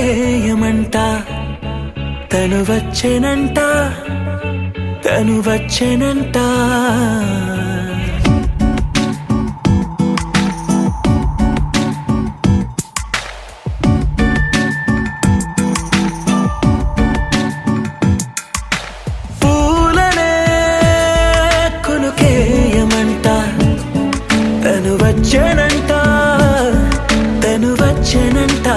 కొనుకేయమంట తను వచ్చెనంట తను వచ్చెనంట పూలనే కొనుకేయమంట తను వచ్చెనంట తను వచ్చెనంట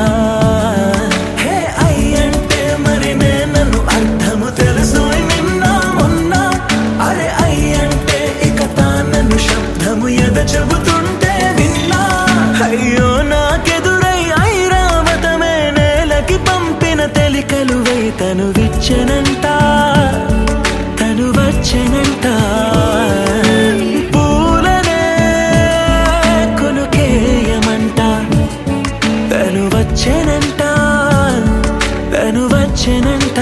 చెబుతుంటే విన్నా అయ్యో నాకెదురై ఐరావతమే నేలకి పంపిన తెలికలువై తను విచ్చెనంట తను వచ్చెనంట పూలనే కొనుకేయమంట తను వచ్చెనంట తను వచ్చెనంట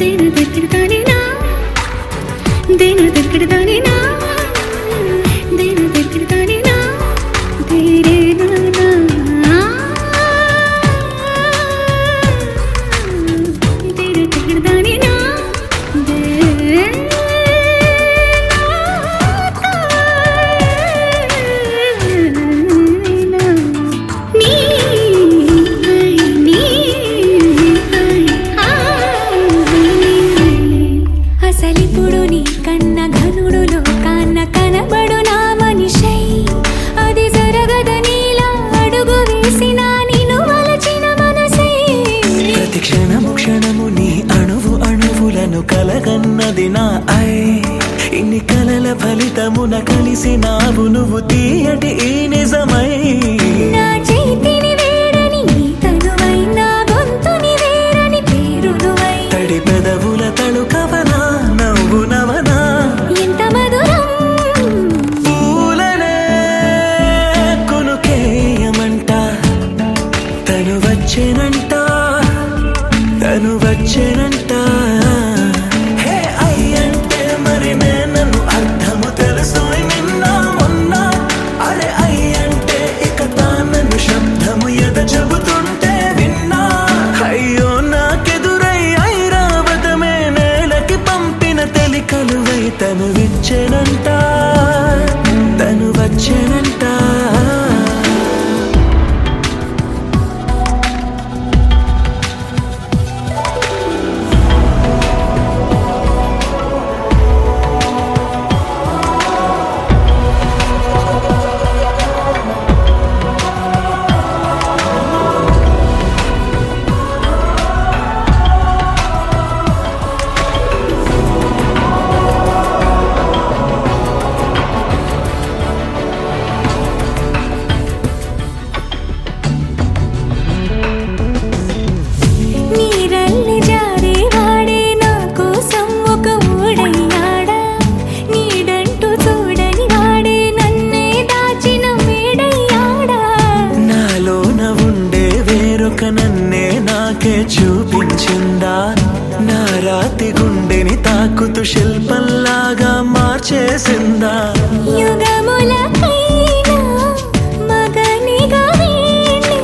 దేని దగ్గరదానినా దేని దగ్గరదానినా అసలిప్పుడు నీ కన్న ఘనుడులో కాన్న కనబడు నా మనిషై అది జరగదనిలా అడుగు వేసిన నిన్ను వలచిన మనసై ప్రతి క్షణము క్షణము నీ అణువు అణువులను కలగన్నది నా ఐ ఇన్ని కలల ఫలితమున కలిసినావు నువ్వు తీయటి ఈ నిజమై నా చేతిని వేడని నీ తనువై నా గొంతుని వేరని పేరు నువ్వై తడి పెదవుల తళుకవనా నవ్వు నవనా ఎంత మధురం పూలనే కొనుకేయమంట తను వచ్చెనంట తను వచ్చెనంట హే అయ్యంటే మరి నన్ను అర్థము తెలుసు నిన్న మొన్న అరే అయ్యంటే ఇక తానను శబ్దము ఎద చెబుతుంటే విన్నా అయ్యో నాకెదురై ఐరావతమే నేలకి పంపిన తెలికలువై తను విచ్చెనంట తను వచ్చెనంట నన్నే నాకే చూపించిందా నా రాతి గుండెని తాకుతూ శిల్పంలాగా మార్చేసిందా యుగములకైనా మగనిగా వీణ్ణి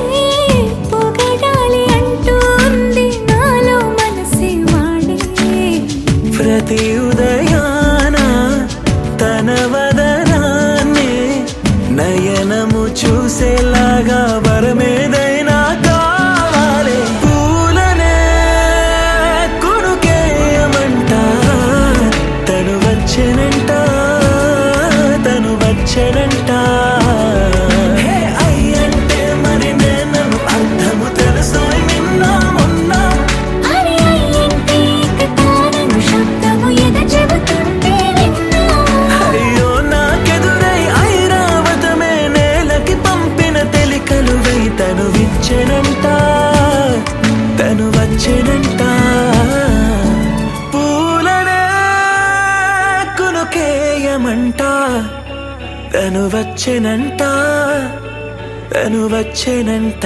పొగడాలి అంటూంది నాలో మనసే వాడే ప్రతి ఉదయాన తన వదనాన్ని నయనము చూసేలాగా వరమేదైనా వచ్చెనంట హే అయ్యంటే మరి నన్ను అర్థము తెలుసు నిన్న మొన్న అరే అయ్యంటే ఇక తానను శబ్దము ఎద చెబుతుంటే విన్నా అయ్యో నాకెదురై ఐరావతమే నేలకి పంపిన తెలికలువై తను విచ్చెనంట తను వచ్చెనంట పూలనే కొనుకేయమంట తను వచ్చెనంట తను వచ్చెనంట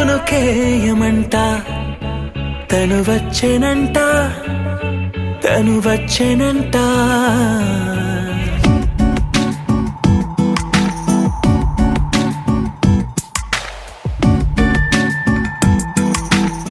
కునుకేయమంట తను వచ్చెనంట